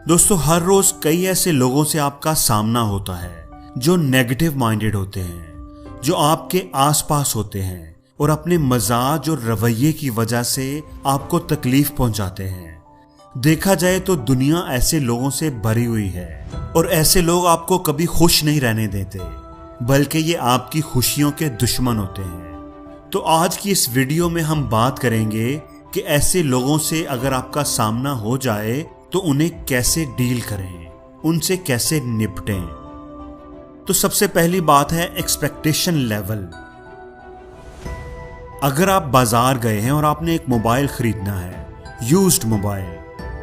दोस्तों, हर रोज कई ऐसे लोगों से आपका सामना होता है जो नेगेटिव माइंडेड होते हैं, जो आपके आसपास होते हैं और अपने मजाज और रवैये की वजह से आपको तकलीफ पहुंचाते हैं। देखा जाए तो दुनिया ऐसे लोगों से भरी हुई है और ऐसे लोग आपको कभी खुश नहीं रहने देते, बल्कि ये आपकी खुशियों के दुश्मन होते हैं। तो आज की इस वीडियो में हम बात करेंगे कि ऐसे लोगों से अगर आपका सामना हो जाए तो उन्हें कैसे डील करें, उनसे कैसे निपटें। तो सबसे पहली बात है एक्सपेक्टेशन लेवल। अगर आप बाजार गए हैं और आपने एक मोबाइल खरीदना है, यूज्ड मोबाइल,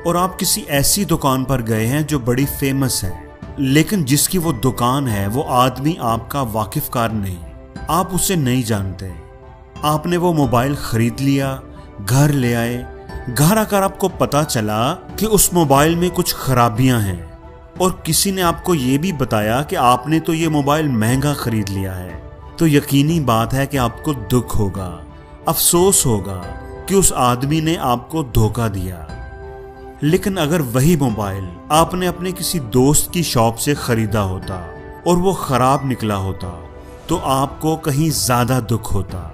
और आप किसी ऐसी दुकान पर गए हैं जो बड़ी फेमस है, लेकिन जिसकी वो दुकान है वो आदमी आपका वाकिफकार नहीं, आप उसे नहीं जानते। आपने वो मोबाइल खरीद लिया, घर ले आए। घर आकर आपको पता चला कि उस मोबाइल में कुछ खराबियां हैं और किसी ने आपको ये भी बताया कि आपने तो ये मोबाइल महंगा खरीद लिया है, तो यकीनी बात है कि आपको दुख होगा, अफसोस होगा कि उस आदमी ने आपको धोखा दिया। लेकिन अगर वही मोबाइल आपने अपने किसी दोस्त की शॉप से खरीदा होता और वो खराब निकला होता, तो आपको कहीं ज्यादा दुख होता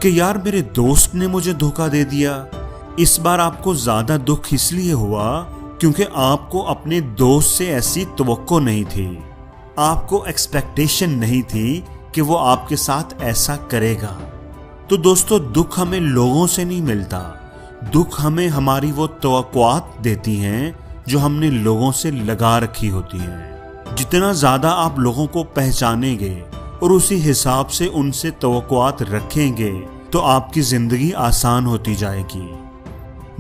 कि यार मेरे दोस्त ने मुझे धोखा दे दिया। इस बार आपको ज्यादा दुख इसलिए हुआ क्योंकि आपको अपने दोस्त से ऐसी तवक्को नहीं थी, आपको एक्सपेक्टेशन नहीं थी कि वो आपके साथ ऐसा करेगा। तो दोस्तों, दुख हमें लोगों से नहीं मिलता, दुख हमें हमारी वो तवक्कुआत देती हैं जो हमने लोगों से लगा रखी होती हैं। जितना ज्यादा आप लोगों को पहचानेंगे और उसी हिसाब से उनसे तवक्कुआत रखेंगे तो आपकी जिंदगी आसान होती जाएगी।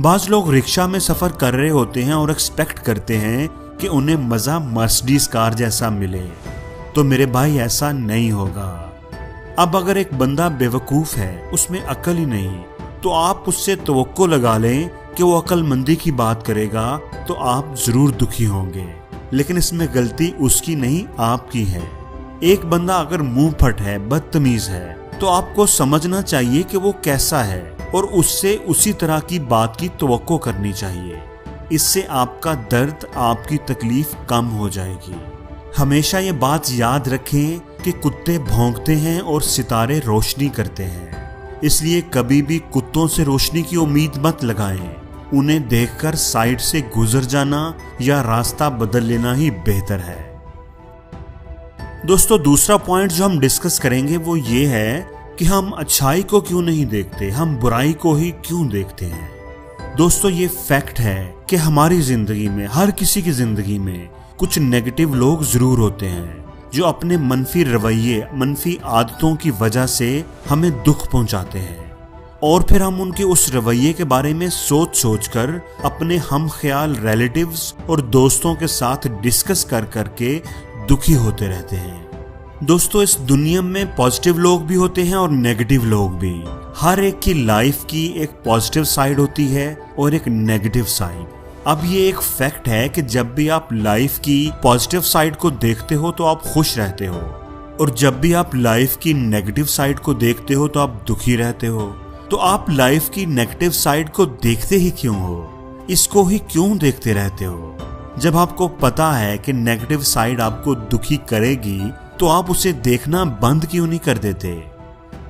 बाज लोग रिक्शा में सफर कर रहे होते हैं और एक्सपेक्ट करते हैं कि उन्हें मजा मर्सिडीज कार जैसा मिले, तो मेरे भाई ऐसा नहीं होगा। अब अगर एक बंदा बेवकूफ है, उसमें अकल ही नहीं, तो आप उससे तवक्को लगा लें कि वो अक्लमंदी की बात करेगा, तो आप जरूर दुखी होंगे। लेकिन इसमें गलती उसकी नहीं, आपकी है। एक बंदा अगर मुंह फट है, बदतमीज है, तो आपको समझना चाहिए कि वो कैसा है और उससे उसी तरह की बात की तवक्को करनी चाहिए। इससे आपका दर्द, आपकी तकलीफ कम हो जाएगी। हमेशा ये बात याद रखें कि कुत्ते भौंकते हैं और सितारे रोशनी करते हैं, इसलिए कभी भी कुत्तों से रोशनी की उम्मीद मत लगाएं। उन्हें देखकर साइड से गुजर जाना या रास्ता बदल लेना ही बेहतर है। दोस्तों, दूसरा पॉइंट जो हम डिस्कस करेंगे वो ये है कि हम अच्छाई को क्यों नहीं देखते, हम बुराई को ही क्यों देखते हैं। दोस्तों, ये फैक्ट है कि हमारी जिंदगी में, हर किसी की जिंदगी में कुछ नेगेटिव लोग जरूर होते हैं जो अपने मनफी रवैये, मनफी आदतों की वजह से हमें दुख पहुंचाते हैं, और फिर हम उनके उस रवैये के बारे में सोच सोच कर अपने हम ख्याल रिलेटिव्स और दोस्तों के साथ डिस्कस कर करके दुखी होते रहते हैं। दोस्तों, इस दुनिया में पॉजिटिव लोग भी होते हैं और नेगेटिव लोग भी। हर एक की लाइफ की एक पॉजिटिव साइड होती है और एक नेगेटिव साइड। अब ये एक फैक्ट है कि जब भी आप लाइफ की पॉजिटिव साइड को देखते हो तो आप खुश रहते हो, और जब भी आप लाइफ की नेगेटिव साइड को देखते हो तो आप दुखी रहते हो। तो आप लाइफ की नेगेटिव साइड को देखते ही क्यों हो, इसको ही क्यों देखते रहते हो? जब आपको पता है कि नेगेटिव साइड आपको दुखी करेगी तो आप उसे देखना बंद क्यों नहीं कर देते?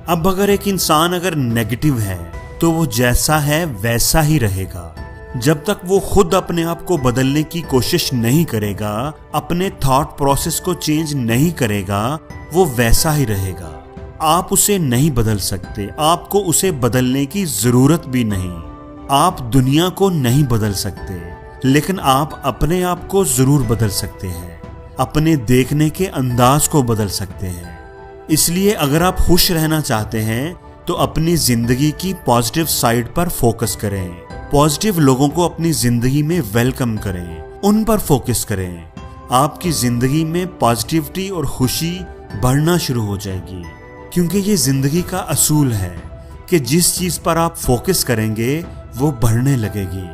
अब अगर एक इंसान अगर नेगेटिव है तो वो जैसा है वैसा ही रहेगा। जब तक वो खुद अपने आप को बदलने की कोशिश नहीं करेगा, अपने थॉट प्रोसेस को चेंज नहीं करेगा, वो वैसा ही रहेगा। आप उसे नहीं बदल सकते, आपको उसे बदलने की जरूरत भी नहीं। आप दुनिया को नहीं बदल सकते, लेकिन आप अपने आप को जरूर बदल सकते हैं, अपने देखने के अंदाज को बदल सकते हैं। इसलिए अगर आप खुश रहना चाहते हैं तो अपनी जिंदगी की पॉजिटिव साइड पर फोकस करें, पॉजिटिव लोगों को अपनी जिंदगी में वेलकम करें, उन पर फोकस करें। आपकी जिंदगी में पॉजिटिविटी और खुशी बढ़ना शुरू हो जाएगी, क्योंकि ये जिंदगी का असूल है कि जिस चीज पर आप फोकस करेंगे वो बढ़ने लगेगी।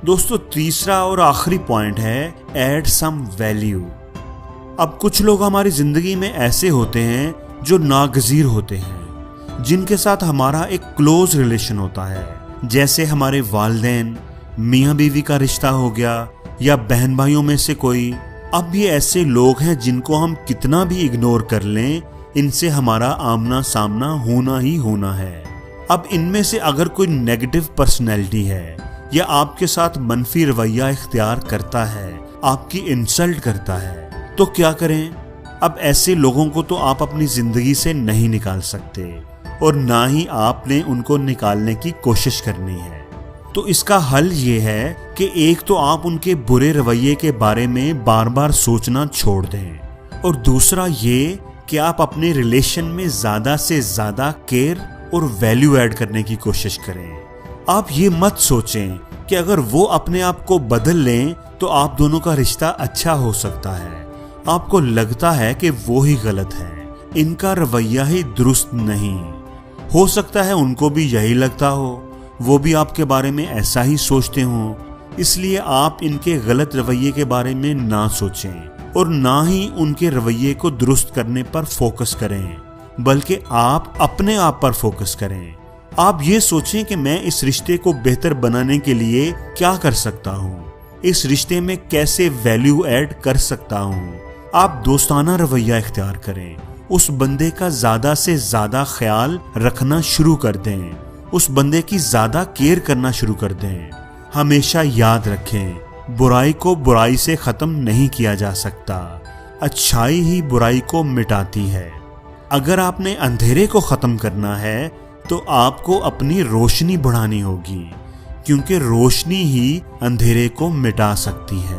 दोस्तों, तीसरा और आखिरी पॉइंट है ऐड सम वैल्यू। अब कुछ लोग हमारी जिंदगी में ऐसे होते हैं जो नागजीर होते हैं, जिनके साथ हमारा एक क्लोज रिलेशन होता है, जैसे हमारे वालिदैन, मियाँ बीवी का रिश्ता हो गया या बहन भाइयों में से कोई। अब ये ऐसे लोग हैं जिनको हम कितना भी इग्नोर कर लें, इनसे हमारा आमना सामना होना ही होना है। अब इनमें से अगर कोई नेगेटिव पर्सनैलिटी है या आपके साथ मनफी रवैया इख्तियार करता है, आपकी इंसल्ट करता है, तो क्या करें? अब ऐसे लोगों को तो आप अपनी जिंदगी से नहीं निकाल सकते और ना ही आपने उनको निकालने की कोशिश करनी है। तो इसका हल ये है कि एक तो आप उनके बुरे रवैये के बारे में बार बार सोचना छोड़ दें, और दूसरा ये कि आप अपने रिलेशन में ज्यादा से ज्यादा केयर और वैल्यू ऐड करने की कोशिश करें। आप ये मत सोचें कि अगर वो अपने आप को बदल लें तो आप दोनों का रिश्ता अच्छा हो सकता है। आपको लगता है कि वो ही गलत है, इनका रवैया ही दुरुस्त नहीं। हो सकता है उनको भी यही लगता हो, वो भी आपके बारे में ऐसा ही सोचते हों, इसलिए आप इनके गलत रवैये के बारे में ना सोचें और ना ही उनके रवैये को दुरुस्त करने पर फोकस करें, बल्कि आप अपने आप पर फोकस करें। आप ये सोचें कि मैं इस रिश्ते को बेहतर बनाने के लिए क्या कर सकता हूँ, इस रिश्ते में कैसे वैल्यू ऐड कर सकता हूँ। आप दोस्ताना रवैया इख्तियार करें, उस बंदे का ज्यादा से ज्यादा ख्याल रखना शुरू कर दें, उस बंदे की ज्यादा केयर करना शुरू कर दें। हमेशा याद रखें, बुराई को बुराई से खत्म नहीं किया जा सकता, अच्छाई ही बुराई को मिटाती है। अगर आपने अंधेरे को खत्म करना है तो आपको अपनी रोशनी बढ़ानी होगी, क्योंकि रोशनी ही अंधेरे को मिटा सकती है।